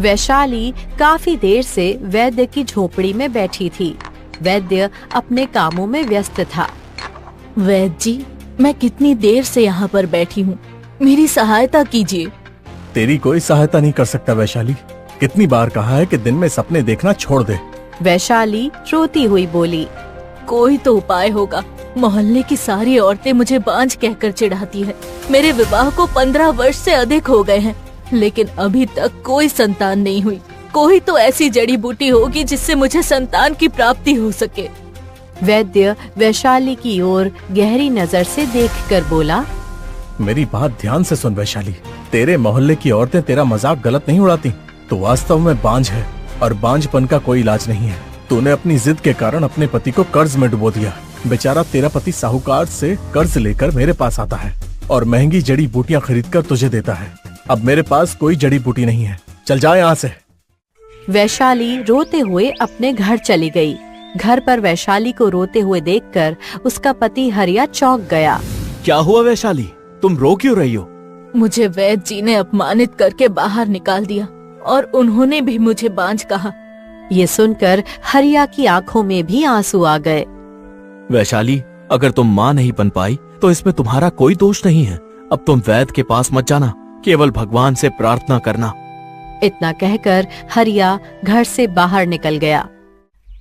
वैशाली काफी देर से वैद्य की झोपड़ी में बैठी थी। वैद्य अपने कामों में व्यस्त था। वैद्य जी, मैं कितनी देर से यहाँ पर बैठी हूँ, मेरी सहायता कीजिए। तेरी कोई सहायता नहीं कर सकता वैशाली। कितनी बार कहा है कि दिन में सपने देखना छोड़ दे। वैशाली रोती हुई बोली। कोई तो उपाय होगा। मोहल्ले की सारी औरतें मुझे बांझ कहकर चिढ़ाती है। मेरे विवाह को 15 वर्ष से अधिक हो गए हैं, लेकिन अभी तक कोई संतान नहीं हुई। कोई तो ऐसी जड़ी बूटी होगी जिससे मुझे संतान की प्राप्ति हो सके। वैद्य वैशाली की ओर गहरी नजर से देखकर बोला। मेरी बात ध्यान से सुन वैशाली। तेरे मोहल्ले की औरतें तेरा मजाक गलत नहीं उड़ाती। तो वास्तव में बांझ है और बांझपन का कोई इलाज नहीं है। तूने अपनी जिद के कारण अपने पति को कर्ज में डुबो दिया। बेचारा तेरा पति साहूकार से कर्ज लेकर मेरे पास आता है और महंगी जड़ी बूटियां खरीदकर तुझे देता है। अब मेरे पास कोई जड़ी बूटी नहीं है। चल जा यहाँ से। वैशाली रोते हुए अपने घर चली गई। घर पर वैशाली को रोते हुए देखकर उसका पति हरिया चौंक गया। क्या हुआ वैशाली, तुम रो क्यों रही हो? मुझे वैद्य जी ने अपमानित करके बाहर निकाल दिया और उन्होंने भी मुझे बांझ कहा। ये सुनकर हरिया की आंखों में भी आंसू आ गए। वैशाली, अगर तुम माँ नहीं बन पाई तो इसमें तुम्हारा कोई दोष नहीं है। अब तुम वैद्य के पास मत जाना, केवल भगवान से प्रार्थना करना। इतना कहकर हरिया घर से बाहर निकल गया।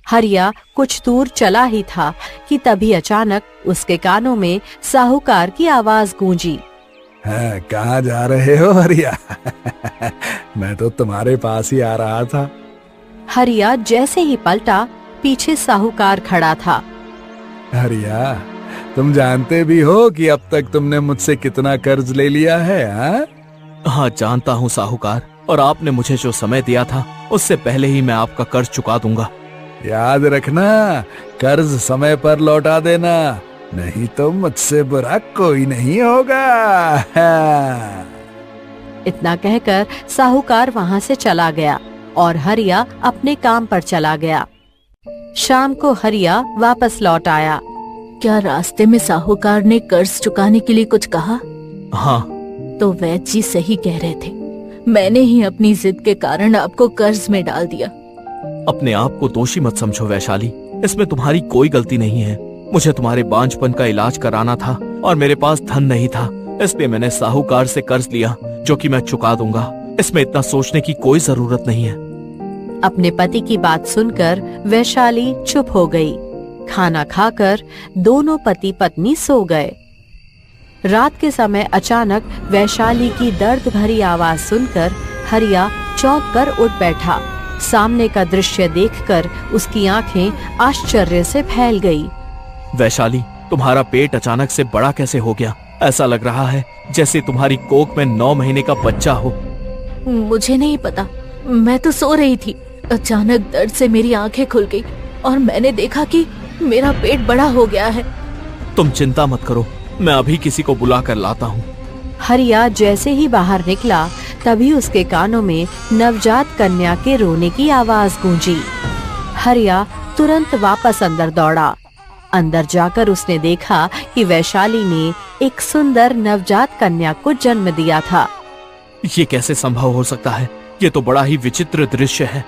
हरिया कुछ दूर चला ही था कि तभी अचानक उसके कानों में साहूकार की आवाज गूंजी। कहाँ जा रहे हो हरिया? मैं तो तुम्हारे पास ही आ रहा था। हरिया जैसे ही पलटा, पीछे साहूकार खड़ा था। हरिया, तुम जानते भी हो कि अब तक तुमने मुझसे कितना कर्ज ले लिया है? हाँ जानता हूँ साहूकार, और आपने मुझे जो समय दिया था उससे पहले ही मैं आपका कर्ज चुका दूंगा। याद रखना, कर्ज समय पर लौटा देना, नहीं तो मुझसे बुरा कोई नहीं होगा। इतना कहकर साहूकार वहाँ से चला गया और हरिया अपने काम पर चला गया। शाम को हरिया वापस लौट आया। क्या रास्ते में साहूकार ने कर्ज चुकाने के लिए कुछ कहा? हाँ। तो वैद्य जी सही कह रहे थे। मैंने ही अपनी जिद के कारण आपको कर्ज में डाल दिया। अपने आप को दोषी मत समझो वैशाली, इसमें तुम्हारी कोई गलती नहीं है। मुझे तुम्हारे बांझपन का इलाज कराना था और मेरे पास धन नहीं था, इसलिए मैंने साहूकार से कर्ज लिया जो कि मैं चुका दूंगा। इसमें इतना सोचने की कोई जरूरत नहीं है। अपने पति की बात सुनकर वैशाली चुप हो गई। खाना खाकर दोनों पति पत्नी सो गए। रात के समय अचानक वैशाली की दर्द भरी आवाज सुनकर हरिया चौंक कर उठ बैठा। सामने का दृश्य देखकर उसकी आंखें आश्चर्य से फैल गई। वैशाली, तुम्हारा पेट अचानक से बड़ा कैसे हो गया? ऐसा लग रहा है जैसे तुम्हारी कोख में 9 महीने का बच्चा हो। मुझे नहीं पता, मैं तो सो रही थी। अचानक दर्द से मेरी आंखें खुल गई और मैंने देखा कि मेरा पेट बड़ा हो गया है। तुम चिंता मत करो, मैं अभी किसी को बुला कर लाता हूँ। हरिया जैसे ही बाहर निकला, तभी उसके कानों में नवजात कन्या के रोने की आवाज गूंजी। हरिया तुरंत वापस अंदर दौड़ा। अंदर जाकर उसने देखा कि वैशाली ने एक सुंदर नवजात कन्या को जन्म दिया था। ये कैसे संभव हो सकता है? ये तो बड़ा ही विचित्र दृश्य है।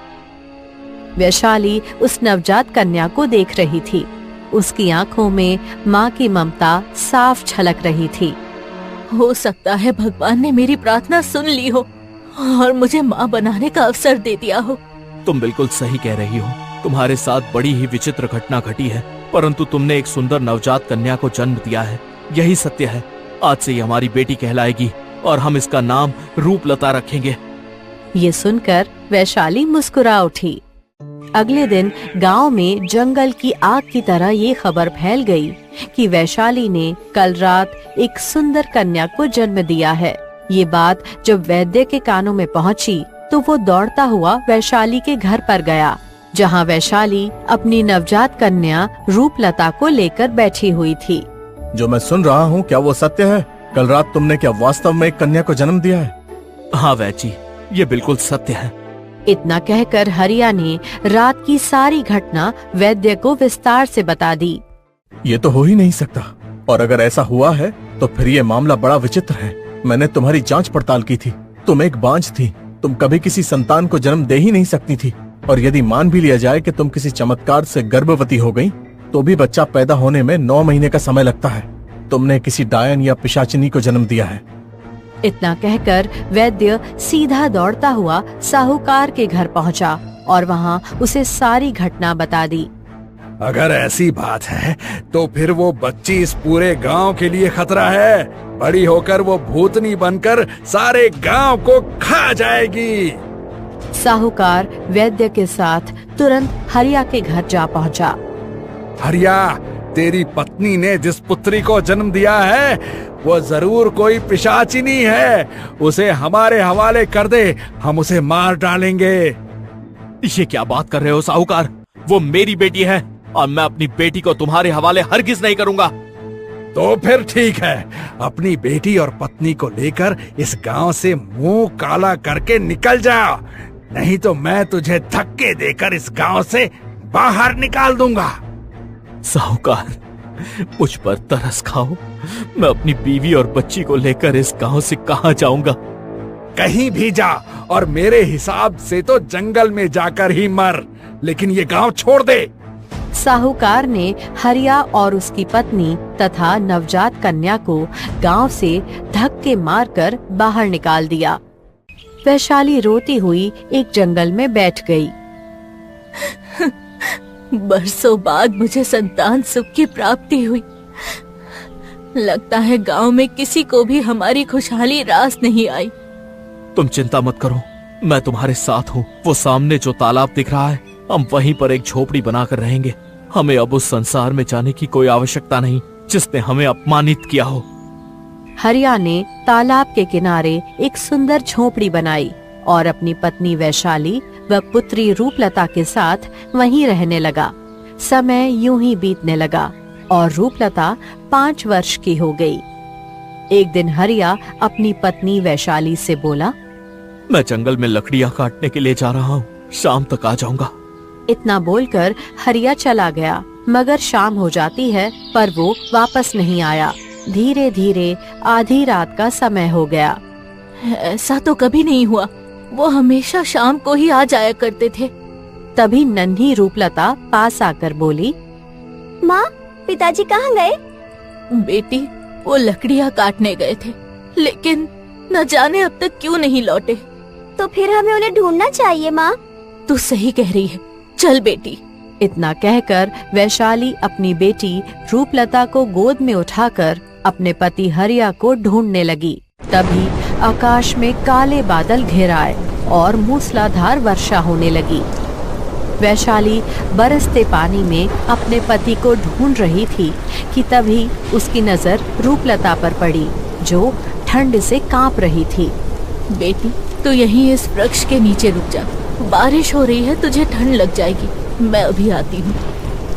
वैशाली उस नवजात कन्या को देख रही थी। उसकी आंखों में माँ की ममता साफ झलक रही थी। हो सकता है भगवान ने मेरी प्रार्थना सुन ली हो और मुझे माँ बनाने का अवसर दे दिया हो। तुम बिल्कुल सही कह रही हो। तुम्हारे साथ बड़ी ही विचित्र घटना घटी है, परंतु तुमने एक सुंदर नवजात कन्या को जन्म दिया है। यही सत्य है। आज से ये हमारी बेटी कहलाएगी और हम इसका नाम रूपलता रखेंगे। ये सुनकर वैशाली मुस्कुरा उठी। अगले दिन गांव में जंगल की आग की तरह ये खबर फैल गई कि वैशाली ने कल रात एक सुंदर कन्या को जन्म दिया है। ये बात जब वैद्य के कानों में पहुंची तो वो दौड़ता हुआ वैशाली के घर पर गया, जहां वैशाली अपनी नवजात कन्या रूपलता को लेकर बैठी हुई थी। जो मैं सुन रहा हूँ, क्या वो सत्य है? कल रात तुमने क्या वास्तव में एक कन्या को जन्म दिया है? हाँ वैद्य जी, ये बिल्कुल सत्य है। इतना कहकर हरिया ने रात की सारी घटना वैद्य को विस्तार से बता दी। ये तो हो ही नहीं सकता, और अगर ऐसा हुआ है तो फिर ये मामला बड़ा विचित्र है। मैंने तुम्हारी जांच पड़ताल की थी। तुम एक बांझ थी तुम कभी किसी संतान को जन्म दे ही नहीं सकती थी, और यदि मान भी लिया जाए कि तुम किसी चमत्कार से गर्भवती हो गई, तो भी बच्चा पैदा होने में 9 महीने का समय लगता है। तुमने किसी डायन या पिशाचिनी को जन्म दिया है। इतना कहकर वैद्य सीधा दौड़ता हुआ साहूकार के घर पहुंचा और वहां उसे सारी घटना बता दी। अगर ऐसी बात है तो फिर वो बच्ची इस पूरे गांव के लिए खतरा है। बड़ी होकर वो भूतनी बनकर सारे गांव को खा जाएगी। साहूकार वैद्य के साथ तुरंत हरिया के घर जा पहुंचा। हरिया, तेरी पत्नी ने जिस पुत्री को जन्म दिया है वो जरूर कोई पिशाचिनी है। उसे हमारे हवाले कर दे, हम उसे मार डालेंगे। ये क्या बात कर रहे हो साहूकार? वो मेरी बेटी है और मैं अपनी बेटी को तुम्हारे हवाले हरगिज नहीं करूंगा। तो फिर ठीक है, अपनी बेटी और पत्नी को लेकर इस गांव से मुंह काला करके निकल जा, नहीं तो मैं तुझे धक्के देकर इस गांव से बाहर निकाल दूंगा। साहूकार, मुझ पर तरस खाओ। मैं अपनी बीवी और बच्ची को लेकर इस गांव से कहां जाऊंगा? कहीं भी जा, और मेरे हिसाब से तो जंगल में जाकर ही मर, लेकिन ये गांव छोड़ दे। साहूकार ने हरिया और उसकी पत्नी तथा नवजात कन्या को गांव से धक्के मारकर बाहर निकाल दिया। वैशाली रोती हुई एक जंगल में बैठ गई। बरसों बाद मुझे संतान सुख की प्राप्ति हुई। लगता है गांव में किसी को भी हमारी खुशहाली रास नहीं आई। तुम चिंता मत करो, मैं तुम्हारे साथ हूँ। वो सामने जो तालाब दिख रहा है, हम वहीं पर एक झोपड़ी बनाकर रहेंगे। हमें अब उस संसार में जाने की कोई आवश्यकता नहीं जिसने हमें अपमानित किया हो। हरिया ने तालाब के किनारे एक सुंदर झोपड़ी बनाई और अपनी पत्नी वैशाली व पुत्री रूपलता के साथ वहीं रहने लगा। समय यूं ही बीतने लगा और रूपलता 5 वर्ष की हो गई। एक दिन हरिया अपनी पत्नी वैशाली से बोला, मैं जंगल में लकड़ियां काटने के लिए जा रहा हूँ, शाम तक आ जाऊंगा। इतना बोलकर हरिया चला गया, मगर शाम हो जाती है पर वो वापस नहीं आया। धीरे धीरे आधी रात का समय हो गया। ऐसा तो कभी नहीं हुआ, वो हमेशा शाम को ही आ जाया करते थे। तभी नन्ही रूपलता पास आकर बोली, माँ, पिताजी कहाँ गए? बेटी, वो लकड़ियाँ काटने गए थे, लेकिन न जाने अब तक क्यों नहीं लौटे। तो फिर हमें उन्हें ढूंढना चाहिए माँ। तू सही कह रही है, चल बेटी। इतना कहकर वैशाली अपनी बेटी रूपलता को गोद में उठाकर अपने पति हरिया को ढूंढने लगी। तभी आकाश में काले बादल घिर आए और मूसलाधार वर्षा होने लगी। वैशाली बरसते पानी में अपने पति को ढूंढ रही थी कि तभी उसकी नजर रूपलता पर पड़ी, जो ठंड से कांप रही थी। बेटी, तू यहीं इस वृक्ष के नीचे रुक जा, बारिश हो रही है, तुझे ठंड लग जाएगी, मैं अभी आती हूँ।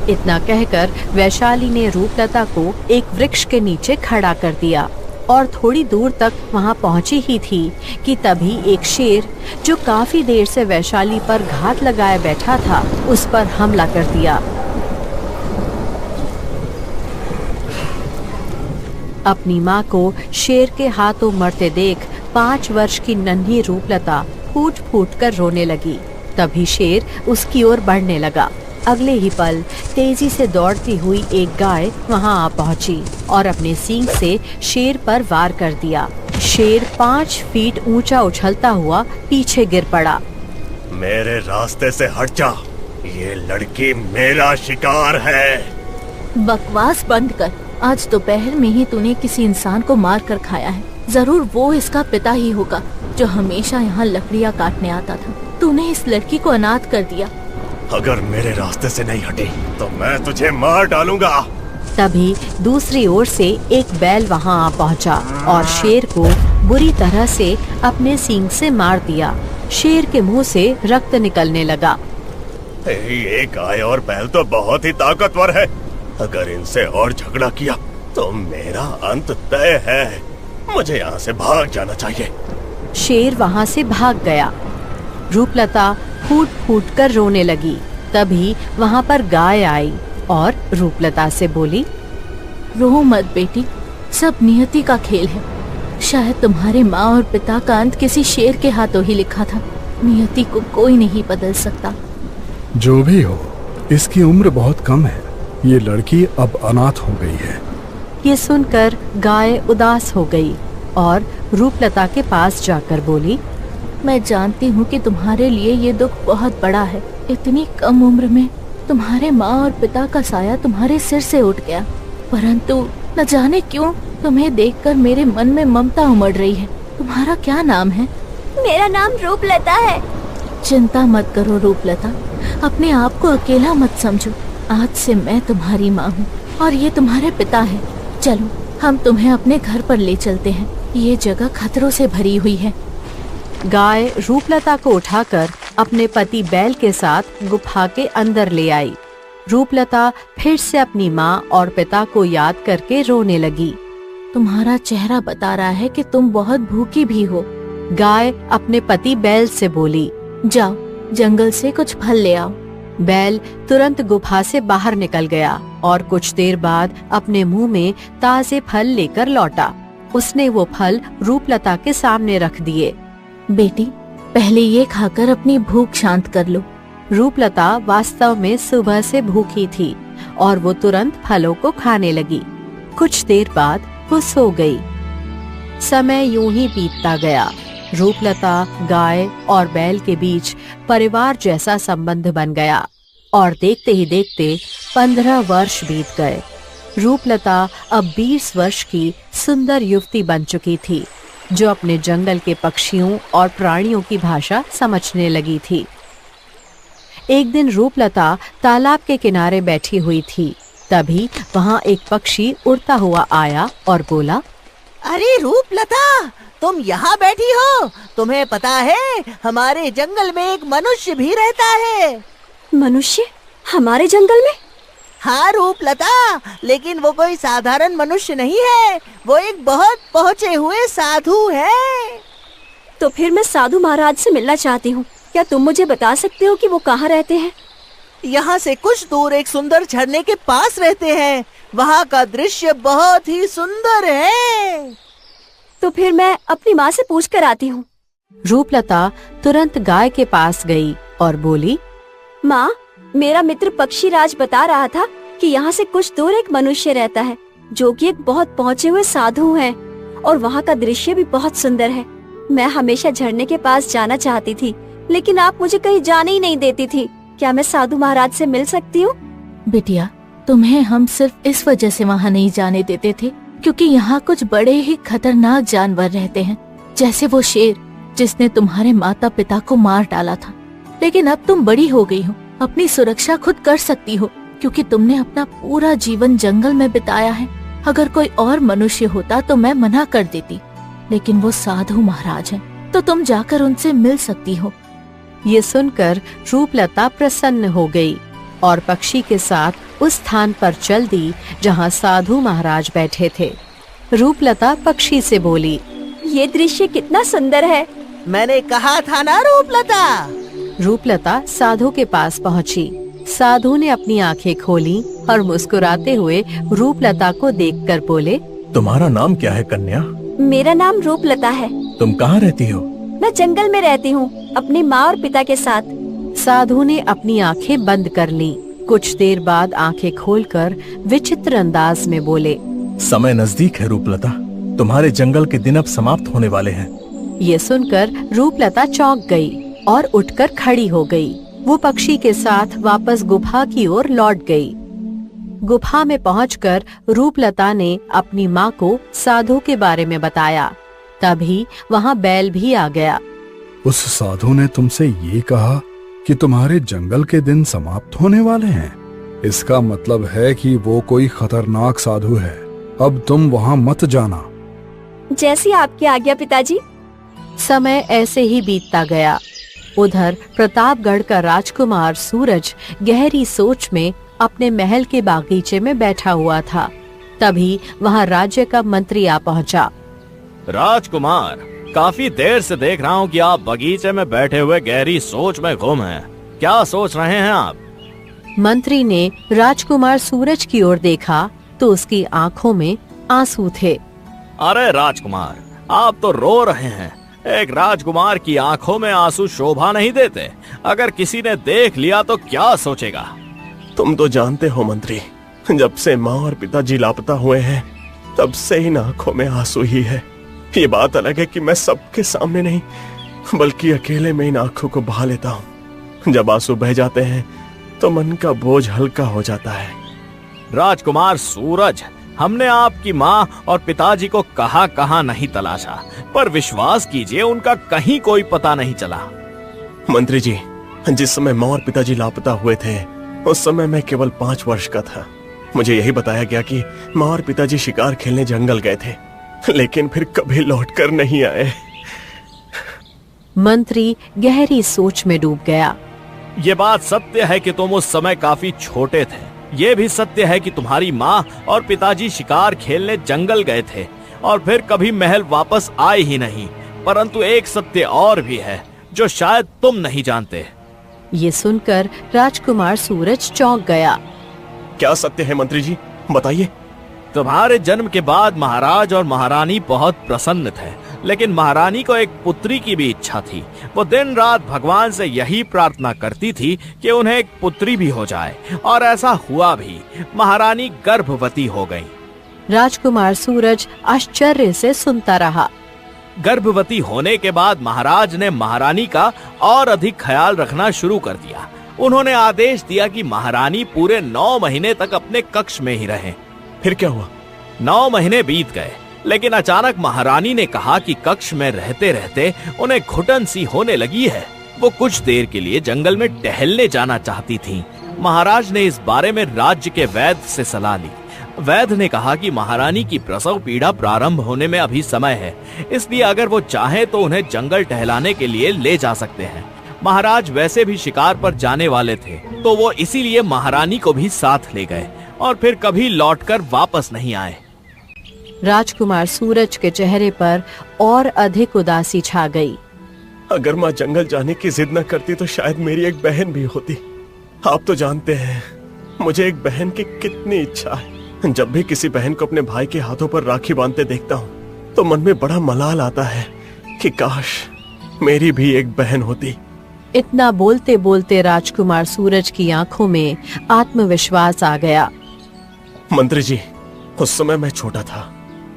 इतना कहकर वैशाली ने रूपलता को एक वृक्ष के नीचे खड़ा कर दिया और थोड़ी दूर तक वहां पहुंची ही थी कि तभी एक शेर, जो काफी देर से वैशाली पर घात लगाए बैठा था, उस पर हमला कर दिया। अपनी माँ को शेर के हाथों मरते देख 5 वर्ष की नन्ही रूपलता फूट फूट कर रोने लगी। तभी शेर उसकी ओर बढ़ने लगा। अगले ही पल तेजी से दौड़ती हुई एक गाय वहां आ पहुंची और अपने सींग से शेर पर वार कर दिया। शेर 5 फीट ऊंचा उछलता हुआ पीछे गिर पड़ा। मेरे रास्ते से हट जा, ये लड़की मेरा शिकार है। बकवास बंद कर। आज दोपहर में ही तूने किसी इंसान को मार कर खाया है। जरूर वो इसका पिता ही होगा, जो हमेशा यहाँ लकड़ियाँ काटने आता था। तूने इस लड़की को अनाथ कर दिया। अगर मेरे रास्ते से नहीं हटी तो मैं तुझे मार डालूंगा। तभी दूसरी ओर से एक बैल वहां आ पहुंचा और शेर को बुरी तरह से अपने सींग से मार दिया। शेर के मुंह से रक्त निकलने लगा। ये गाय और बैल तो बहुत ही ताकतवर है, अगर इनसे और झगड़ा किया तो मेरा अंत तय है। मुझे यहाँ से भाग जाना चाहिए। शेर वहां से भाग गया। रूपलता फूट फूट कर रोने लगी। तभी वहां पर गाय आई और रूपलता से बोली, रो मत बेटी, सब नियति का खेल है। शायद तुम्हारे माँ और पिता का अंत किसी शेर के हाथों ही लिखा था। नियति को कोई नहीं बदल सकता। जो भी हो, इसकी उम्र बहुत कम है। ये लड़की अब अनाथ हो गई है। ये सुनकर गाय उदास हो गई और रूपलता के पास जाकर बोली, मैं जानती हूँ कि तुम्हारे लिए ये दुख बहुत बड़ा है। इतनी कम उम्र में तुम्हारे माँ और पिता का साया तुम्हारे सिर से उठ गया, परंतु न जाने क्यों तुम्हें देखकर मेरे मन में ममता उमड़ रही है। तुम्हारा क्या नाम है? मेरा नाम रूपलता है। चिंता मत करो रूपलता, अपने आप को अकेला मत समझो। आज से मैं तुम्हारी माँ हूँ और ये तुम्हारे पिता है। चलो हम तुम्हें अपने घर पर ले चलते हैं। ये जगह खतरों से भरी हुई है। गाय रूपलता को उठाकर अपने पति बैल के साथ गुफा के अंदर ले आई। रूपलता फिर से अपनी माँ और पिता को याद करके रोने लगी। तुम्हारा चेहरा बता रहा है कि तुम बहुत भूखी भी हो। गाय अपने पति बैल से बोली, जाओ जंगल से कुछ फल ले आओ। बैल तुरंत गुफा से बाहर निकल गया और कुछ देर बाद अपने मुंह में ताजे फल लेकर लौटा। उसने वो फल रूपलता के सामने रख दिए। बेटी, पहले ये खाकर अपनी भूख शांत कर लो। रूपलता वास्तव में सुबह से भूखी थी और वो तुरंत फलों को खाने लगी। कुछ देर बाद वो सो गई। समय यूं ही बीतता गया। रूपलता, गाय और बैल के बीच परिवार जैसा संबंध बन गया और देखते ही देखते 15 वर्ष बीत गए। रूपलता अब 20 वर्ष की सुंदर युवती बन चुकी थी, जो अपने जंगल के पक्षियों और प्राणियों की भाषा समझने लगी थी। एक दिन रूपलता तालाब के किनारे बैठी हुई थी। तभी वहाँ एक पक्षी उड़ता हुआ आया और बोला, अरे रूपलता, तुम यहाँ बैठी हो? तुम्हें पता है हमारे जंगल में एक मनुष्य भी रहता है। मनुष्य? हमारे जंगल में? हाँ रूपलता, लेकिन वो कोई साधारण मनुष्य नहीं है। वो एक बहुत पहुँचे हुए साधु है। तो फिर मैं साधु महाराज से मिलना चाहती हूँ। क्या तुम मुझे बता सकते हो कि वो कहाँ रहते हैं? यहाँ से कुछ दूर एक सुंदर झरने के पास रहते हैं। वहाँ का दृश्य बहुत ही सुंदर है। तो फिर मैं अपनी माँ से पूछ कर आती हूँ। रूपलता तुरंत गाय के पास गई और बोली, माँ, मेरा मित्र पक्षीराज बता रहा था कि यहाँ से कुछ दूर एक मनुष्य रहता है, जो कि एक बहुत पहुँचे हुए साधु है और वहाँ का दृश्य भी बहुत सुंदर है। मैं हमेशा झरने के पास जाना चाहती थी, लेकिन आप मुझे कहीं जाने ही नहीं देती थी। क्या मैं साधु महाराज से मिल सकती हूँ? बिटिया, तुम्हें हम सिर्फ इस वजह से वहाँ नहीं जाने देते थे क्योंकि यहाँ कुछ बड़े ही खतरनाक जानवर रहते हैं, जैसे वो शेर जिसने तुम्हारे माता पिता को मार डाला था। लेकिन अब तुम बड़ी हो गई हो, अपनी सुरक्षा खुद कर सकती हो क्योंकि तुमने अपना पूरा जीवन जंगल में बिताया है। अगर कोई और मनुष्य होता तो मैं मना कर देती, लेकिन वो साधु महाराज हैं, तो तुम जाकर उनसे मिल सकती हो। ये सुनकर रूपलता प्रसन्न हो गई और पक्षी के साथ उस स्थान पर चल दी जहाँ साधु महाराज बैठे थे। रूपलता पक्षी से बोली, ये दृश्य कितना सुंदर है। मैंने कहा था ना रूपलता। रूपलता साधु के पास पहुँची। साधु ने अपनी आंखें खोली और मुस्कुराते हुए रूपलता को देखकर बोले, तुम्हारा नाम क्या है कन्या? मेरा नाम रूपलता है। तुम कहाँ रहती हो? मैं जंगल में रहती हूँ, अपनी माँ और पिता के साथ। साधु ने अपनी आंखें बंद कर ली। कुछ देर बाद आंखें खोलकर विचित्र अंदाज में बोले, समय नजदीक है रूपलता, तुम्हारे जंगल के दिन अब समाप्त होने वाले हैं। ये सुनकर रूपलता चौंक गई और उठकर खड़ी हो गई। वो पक्षी के साथ वापस गुफा की ओर लौट गई। गुफा में पहुंचकर रूपलता ने अपनी माँ को साधु के बारे में बताया। तभी वहाँ बैल भी आ गया। उस साधु ने तुमसे ये कहा कि तुम्हारे जंगल के दिन समाप्त होने वाले हैं। इसका मतलब है कि वो कोई खतरनाक साधु है। अब तुम वहाँ मत जाना। जैसी आपकी आज्ञा पिताजी। समय ऐसे ही बीतता गया। उधर प्रतापगढ़ का राजकुमार सूरज गहरी सोच में अपने महल के बागीचे में बैठा हुआ था। तभी वहाँ राज्य का मंत्री आ पहुँचा। राजकुमार, काफी देर से देख रहा हूँ कि आप बगीचे में बैठे हुए गहरी सोच में गुम हैं। क्या सोच रहे हैं आप? मंत्री ने राजकुमार सूरज की ओर देखा तो उसकी आंखों में आंसू थे। अरे राजकुमार, आप तो रो रहे हैं। एक राजकुमार की आंखों में आंसू शोभा नहीं देते। अगर किसी ने देख लिया तो क्या सोचेगा? तुम तो जानते हो मंत्री, जब से माँ और पिताजी लापता हुए हैं तब से इन आंखों में आंसू ही है। ये बात अलग है कि मैं सबके सामने नहीं बल्कि अकेले में इन आंखों को बहा लेता हूँ। जब आंसू बह जाते हैं तो मन का बोझ हल्का हो जाता है। राजकुमार सूरज, हमने आपकी माँ और पिताजी को कहाँ नहीं तलाशा, पर विश्वास कीजिए उनका कहीं कोई पता नहीं चला। मंत्री जी, जिस समय माँ और पिताजी लापता हुए थे उस समय मैं केवल 5 वर्ष का था। मुझे यही बताया गया कि माँ और पिताजी शिकार खेलने जंगल गए थे, लेकिन फिर कभी लौटकर नहीं आए। मंत्री गहरी सोच में डूब गया। ये बात सत्य है कि तुम उस समय काफी छोटे थे। ये भी सत्य है कि तुम्हारी माँ और पिताजी शिकार खेलने जंगल गए थे और फिर कभी महल वापस आए ही नहीं। परंतु एक सत्य और भी है जो शायद तुम नहीं जानते। ये सुनकर राजकुमार सूरज चौंक गया। क्या सत्य है मंत्री जी, बताइए। तुम्हारे जन्म के बाद महाराज और महारानी बहुत प्रसन्न थे, लेकिन महारानी को एक पुत्री की भी इच्छा थी। वो दिन रात भगवान से यही प्रार्थना करती थी कि उन्हें एक पुत्री भी हो जाए, और ऐसा हुआ भी। महारानी गर्भवती हो गई। राजकुमार सूरज आश्चर्य से सुनता रहा। गर्भवती होने के बाद महाराज ने महारानी का और अधिक ख्याल रखना शुरू कर दिया। उन्होंने आदेश दिया कि महारानी पूरे 9 महीने तक अपने कक्ष में ही रहे। फिर क्या हुआ? 9 महीने बीत गए, लेकिन अचानक महारानी ने कहा कि कक्ष में रहते रहते उन्हें घुटन सी होने लगी है। वो कुछ देर के लिए जंगल में टहलने जाना चाहती थीं। महाराज ने इस बारे में राज्य के वैद्य से सलाह ली। वैद्य ने कहा कि महारानी की प्रसव पीड़ा प्रारंभ होने में अभी समय है, इसलिए अगर वो चाहे तो उन्हें जंगल टहलाने के लिए ले जा सकते हैं। महाराज वैसे भी शिकार पर जाने वाले थे, तो वो इसीलिए महारानी को भी साथ ले गए और फिर कभी लौटकर वापस नहीं आए। राजकुमार सूरज के चेहरे पर और अधिक उदासी छा गई। अगर माँ जंगल जाने की जिद न करती तो शायद मेरी एक बहन भी होती। आप तो जानते हैं मुझे एक बहन की कितनी इच्छा है। जब भी किसी बहन को अपने भाई के हाथों पर राखी बांधते देखता हूँ तो मन में बड़ा मलाल आता है कि काश मेरी भी एक बहन होती। इतना बोलते बोलते राजकुमार सूरज की आंखों में आत्मविश्वास आ गया। मंत्री जी, उस समय मैं छोटा था,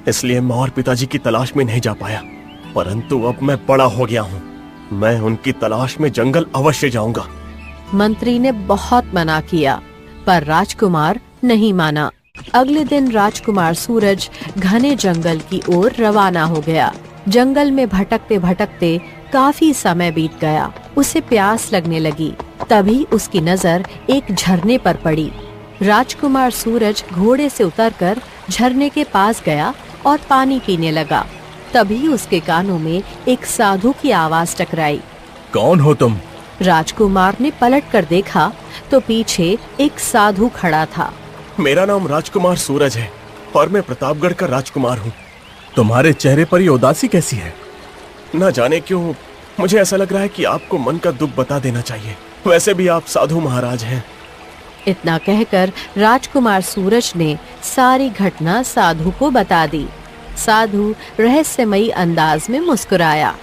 इसलिए माँ और पिताजी की तलाश में नहीं जा पाया, परंतु अब मैं बड़ा हो गया हूँ। मैं उनकी तलाश में जंगल अवश्य जाऊंगा। मंत्री ने बहुत मना किया, पर राजकुमार नहीं माना। अगले दिन राजकुमार सूरज घने जंगल की ओर रवाना हो गया। जंगल में भटकते भटकते काफी समय बीत गया। उसे प्यास लगने लगी। तभी उसकी नजर एक झरने पर पड़ी। राजकुमार सूरज घोड़े से उतरकर झरने के पास गया और पानी पीने लगा। तभी उसके कानों में एक साधु की आवाज टकराई। कौन हो तुम? राजकुमार ने पलटकर देखा तो पीछे एक साधु खड़ा था। मेरा नाम राजकुमार सूरज है और मैं प्रतापगढ़ का राजकुमार हूँ। तुम्हारे चेहरे पर ये उदासी कैसी है? न जाने क्यों मुझे ऐसा लग रहा है कि आपको मन का दुख बता देना चाहिए। वैसे भी आप साधु महाराज हैं। इतना कहकर राजकुमार सूरज ने सारी घटना साधु को बता दी। साधु रहस्यमयी अंदाज में मुस्कुराया।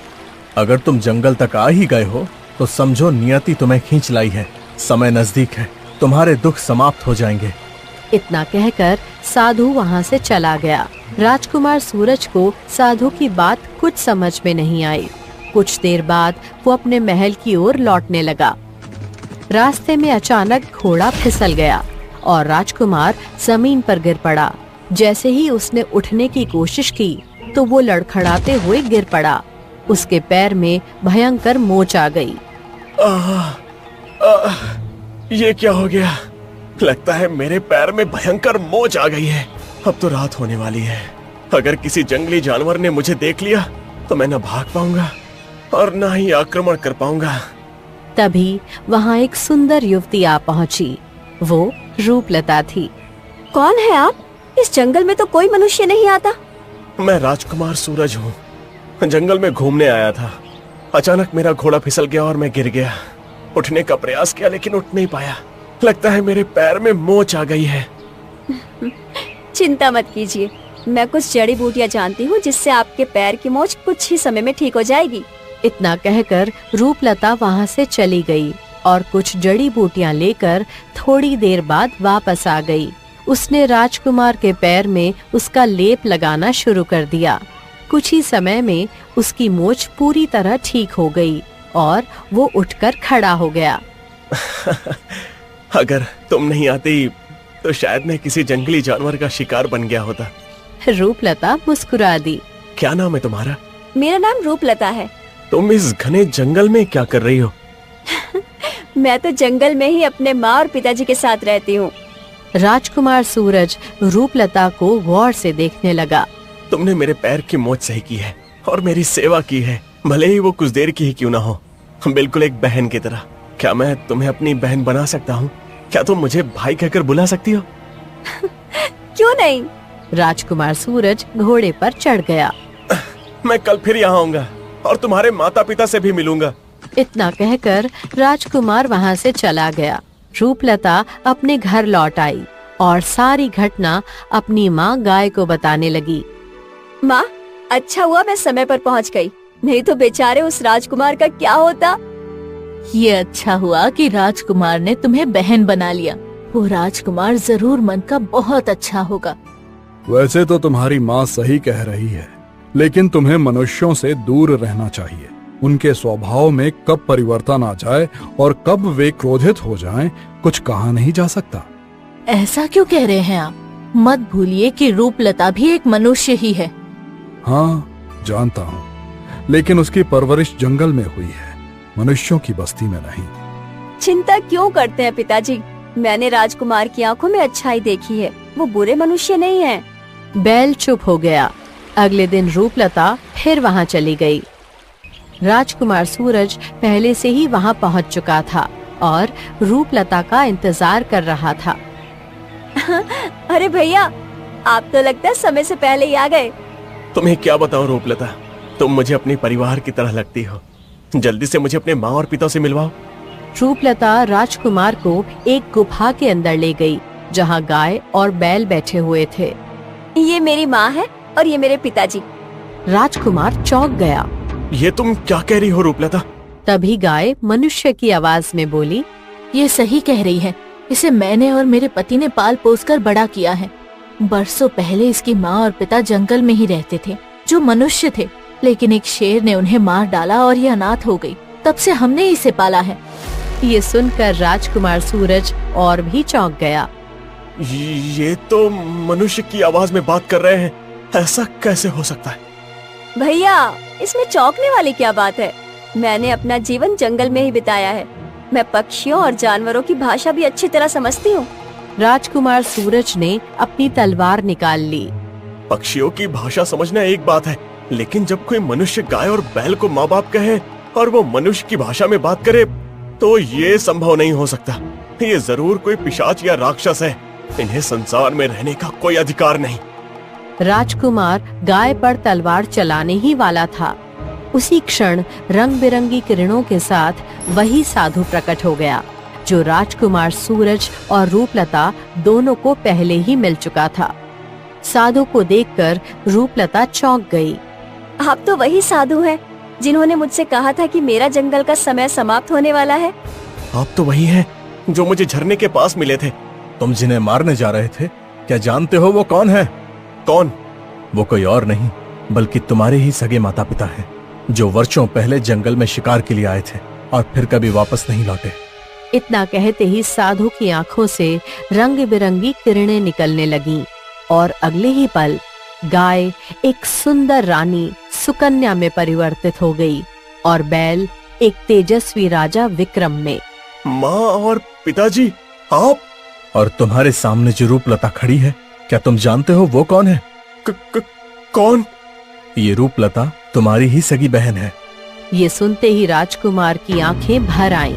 अगर तुम जंगल तक आ ही गए हो तो समझो नियति तुम्हें खींच लाई है। समय नजदीक है, तुम्हारे दुख समाप्त हो जाएंगे। इतना कहकर साधु वहाँ से चला गया। राजकुमार सूरज को साधु की बात कुछ समझ में नहीं आई। कुछ देर बाद वो अपने महल की ओर लौटने लगा। रास्ते में अचानक घोड़ा फिसल गया और राजकुमार जमीन पर गिर पड़ा। जैसे ही उसने उठने की कोशिश की तो वो लड़खड़ाते हुए गिर पड़ा। उसके पैर में भयंकर मोच आ गई। ये क्या हो गया? लगता है मेरे पैर में भयंकर मोच आ गई है। अब तो रात होने वाली है। अगर किसी जंगली जानवर ने मुझे देख लिया तो मैं न भाग पाऊंगा और न ही आक्रमण कर पाऊंगा। तभी वहाँ एक सुंदर युवती आ पहुँची। वो रूपलता थी। कौन है आप? इस जंगल में तो कोई मनुष्य नहीं आता। मैं राजकुमार सूरज हूँ। जंगल में घूमने आया था। अचानक मेरा घोड़ा फिसल गया और मैं गिर गया। उठने का प्रयास किया लेकिन उठ नहीं पाया। लगता है मेरे पैर में मोच आ गई है। चिंता मत कीजिए, मैं कुछ जड़ी बूटियाँ जानती हूँ जिससे आपके पैर की मोच कुछ ही समय में ठीक हो जाएगी। इतना कहकर रूपलता वहाँ से चली गई और कुछ जड़ी बूटियाँ लेकर थोड़ी देर बाद वापस आ गई। उसने राजकुमार के पैर में उसका लेप लगाना शुरू कर दिया। कुछ ही समय में उसकी मोच पूरी तरह ठीक हो गई और वो उठकर खड़ा हो गया। अगर तुम नहीं आती तो शायद मैं किसी जंगली जानवर का शिकार बन गया होता। रूपलता मुस्कुरा दी। क्या नाम है तुम्हारा? मेरा नाम रूपलता है। तुम इस घने जंगल में क्या कर रही हो? मैं तो जंगल में ही अपने माँ और पिताजी के साथ रहती हूँ। राजकुमार सूरज रूपलता को गौर से देखने लगा। तुमने मेरे पैर की मोच सही की है और मेरी सेवा की है, भले ही वो कुछ देर की ही क्यों ना हो, बिल्कुल एक बहन की तरह। क्या मैं तुम्हें अपनी बहन बना सकता हूँ? क्या तुम मुझे भाई कहकर बुला सकती हो? क्यों नहीं? राजकुमार सूरज घोड़े पर चढ़ गया। मैं कल फिर यहाँ आऊंगा और तुम्हारे माता पिता से भी मिलूंगा। इतना कहकर राजकुमार वहाँ से चला गया। रूपलता अपने घर लौट आई और सारी घटना अपनी माँ गाय को बताने लगी। माँ, अच्छा हुआ मैं समय पर पहुँच गई, नहीं तो बेचारे उस राजकुमार का क्या होता। ये अच्छा हुआ कि राजकुमार ने तुम्हें बहन बना लिया। वो राजकुमार जरूर मन का बहुत अच्छा होगा। वैसे तो तुम्हारी माँ सही कह रही है, लेकिन तुम्हें मनुष्यों से दूर रहना चाहिए। उनके स्वभाव में कब परिवर्तन आ जाए और कब वे क्रोधित हो जाएं, कुछ कहा नहीं जा सकता। ऐसा क्यों कह रहे हैं आप? मत भूलिए कि रूपलता भी एक मनुष्य ही है। हाँ, जानता हूँ, लेकिन उसकी परवरिश जंगल में हुई है, मनुष्यों की बस्ती में नहीं। चिंता क्यों करते हैं पिताजी? मैंने राजकुमार की आंखों में अच्छाई देखी है, वो बुरे मनुष्य नहीं है। बैल चुप हो गया। अगले दिन रूपलता फिर वहाँ चली गई। राजकुमार सूरज पहले से ही वहाँ पहुँच चुका था और रूपलता का इंतजार कर रहा था। अरे भैया, आप तो लगता है समय से पहले ही आ गए। तुम्हें क्या बताऊं रूपलता, तुम मुझे अपने परिवार की तरह लगती हो। जल्दी से मुझे अपने माँ और पिता से मिलवाओ। रूपलता राजकुमार को एक गुफा के अंदर ले गई, जहाँ गाय और बैल बैठे हुए थे। ये मेरी माँ है और ये मेरे पिताजी। राजकुमार चौंक गया। ये तुम क्या कह रही हो रूपलता? तभी गाय मनुष्य की आवाज में बोली, ये सही कह रही है। इसे मैंने और मेरे पति ने पाल पोस कर बड़ा किया है। बरसों पहले इसकी माँ और पिता जंगल में ही रहते थे, जो मनुष्य थे, लेकिन एक शेर ने उन्हें मार डाला और ये अनाथ हो गई। तब से हमने इसे पाला है। ये सुनकर राजकुमार सूरज और भी चौंक गया। ये तो मनुष्य की आवाज में बात कर रहे हैं, ऐसा कैसे हो सकता है? भैया, इसमें चौंकने वाली क्या बात है? मैंने अपना जीवन जंगल में ही बिताया है। मैं पक्षियों और जानवरों की भाषा भी अच्छी तरह समझती हूँ। राजकुमार सूरज ने अपनी तलवार निकाल ली। पक्षियों की भाषा समझना एक बात है, लेकिन जब कोई मनुष्य गाय और बैल को माँ बाप कहे और वो मनुष्य की भाषा में बात करे, तो ये संभव नहीं हो सकता। ये जरूर कोई पिशाच या राक्षस है। इन्हें संसार में रहने का कोई अधिकार नहीं। राजकुमार गाय पर तलवार चलाने ही वाला था। उसी क्षण रंग बिरंगी किरणों के साथ वही साधु प्रकट हो गया, जो राजकुमार सूरज और रूपलता दोनों को पहले ही मिल चुका था। साधु को देखकर रूपलता चौंक गई। आप तो वही साधु हैं जिन्होंने मुझसे कहा था कि मेरा जंगल का समय समाप्त होने वाला है। आप तो वही हैं जो मुझे झरने के पास मिले थे। तुम जिन्हें मारने जा रहे थे, क्या जानते हो वो कौन है? कौन? वो कोई और नहीं बल्कि तुम्हारे ही सगे माता पिता हैं, जो वर्षों पहले जंगल में शिकार के लिए आए थे और फिर कभी वापस नहीं लौटे। इतना कहते ही साधु की आंखों से रंग बिरंगी किरणें निकलने लगीं और अगले ही पल गाय एक सुंदर रानी सुकन्या में परिवर्तित हो गई और बैल एक तेजस्वी राजा विक्रम में। माँ और पिताजी, आप? और तुम्हारे सामने जो रूपलता खड़ी है, क्या तुम जानते हो वो कौन है? कौन? ये रूपलता तुम्हारी ही सगी बहन है। ये सुनते ही राजकुमार की आंखें भर आईं।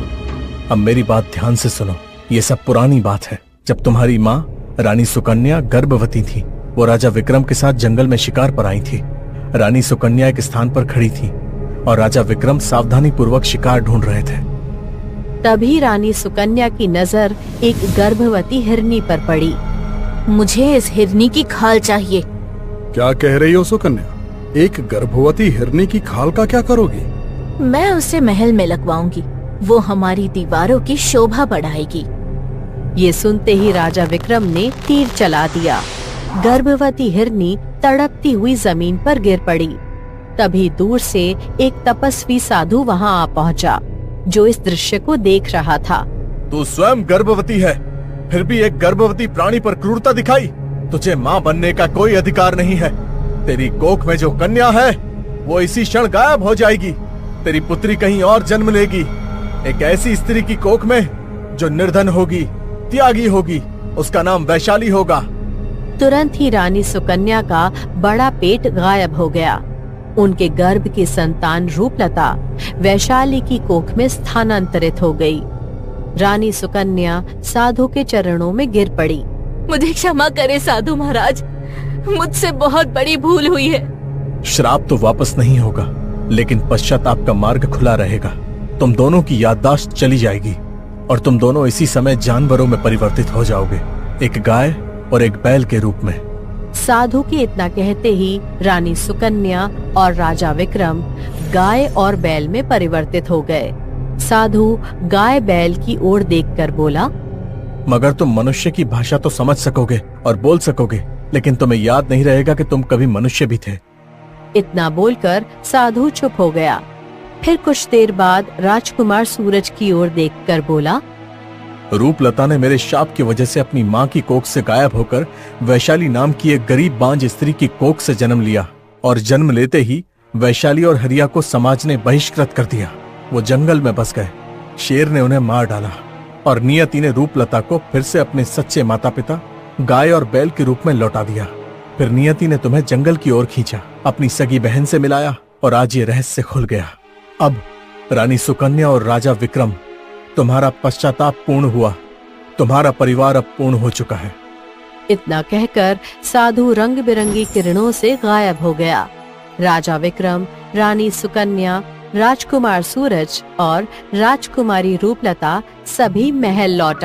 अब मेरी बात ध्यान से सुनो। ये सब पुरानी बात है। जब तुम्हारी माँ रानी सुकन्या गर्भवती थी, वो राजा विक्रम के साथ जंगल में शिकार पर आई थी। रानी सुकन्या एक स्थान पर खड़ी थी और राजा विक्रम सावधानी पूर्वक शिकार ढूंढ रहे थे। तभी रानी सुकन्या की नजर एक गर्भवती हिरनी पर पड़ी। मुझे इस हिरनी की खाल चाहिए। क्या कह रही हो सुकन्या? एक गर्भवती हिरनी की खाल का क्या करोगी? मैं उसे महल में लगवाऊंगी। वो हमारी दीवारों की शोभा बढ़ाएगी। ये सुनते ही राजा विक्रम ने तीर चला दिया। गर्भवती हिरनी तड़पती हुई जमीन पर गिर पड़ी। तभी दूर से एक तपस्वी साधु वहां आ पहुंचा, जो इस दृश्य को देख रहा था। तू स्वयं गर्भवती है, फिर भी एक गर्भवती प्राणी पर क्रूरता दिखाई। तुझे माँ बनने का कोई अधिकार नहीं है। तेरी कोख में जो कन्या है वो इसी क्षण गायब हो जाएगी। तेरी पुत्री कहीं और जन्म लेगी, एक ऐसी स्त्री की कोख में जो निर्धन होगी, त्यागी होगी। उसका नाम वैशाली होगा। तुरंत ही रानी सुकन्या का बड़ा पेट गायब हो गया। उनके गर्भ की संतान रूपलता वैशाली की कोख में स्थानांतरित हो गई। रानी सुकन्या साधु के चरणों में गिर पड़ी। मुझे क्षमा करे साधु महाराज, मुझसे बहुत बड़ी भूल हुई है। श्राप तो वापस नहीं होगा, लेकिन पश्चाताप का मार्ग खुला रहेगा। तुम दोनों की याददाश्त चली जाएगी और तुम दोनों इसी समय जानवरों में परिवर्तित हो जाओगे, एक गाय और एक बैल के रूप में। साधु के इतना कहते ही रानी सुकन्या और राजा विक्रम गाय और बैल में परिवर्तित हो गए। साधु गाय बैल की ओर देखकर बोला, मगर तुम मनुष्य की भाषा तो समझ सकोगे और बोल सकोगे, लेकिन तुम्हें याद नहीं रहेगा कि तुम कभी मनुष्य भी थे। इतना बोलकर साधु चुप हो गया। फिर कुछ देर बाद राजकुमार सूरज की ओर देखकर बोला, रूपलता ने मेरे शाप की वजह से अपनी माँ की कोख से गायब होकर वैशाली नाम की एक गरीब बांझ स्त्री की कोख से जन्म लिया, और जन्म लेते ही वैशाली और हरिया को समाज ने बहिष्कृत कर दिया। वो जंगल में बस गए। शेर ने उन्हें मार डाला और नियति ने रूपलता को फिर से अपने सच्चे माता पिता गाय और बैल के रूप में लौटा दिया। फिर नियति ने तुम्हें जंगल की ओर खींचा, अपनी सगी बहन से मिलाया, और आज ये रहस्य खुल गया। अब रानी सुकन्या और राजा विक्रम, तुम्हारा पश्चाताप पूर्ण हुआ। तुम्हारा परिवार अब पूर्ण हो चुका है। इतना कहकर साधु रंग बिरंगी किरणों से गायब हो गया। राजा विक्रम, रानी सुकन्या, राजकुमार सूरज और राजकुमारी रूपलता सभी महल लौट आए।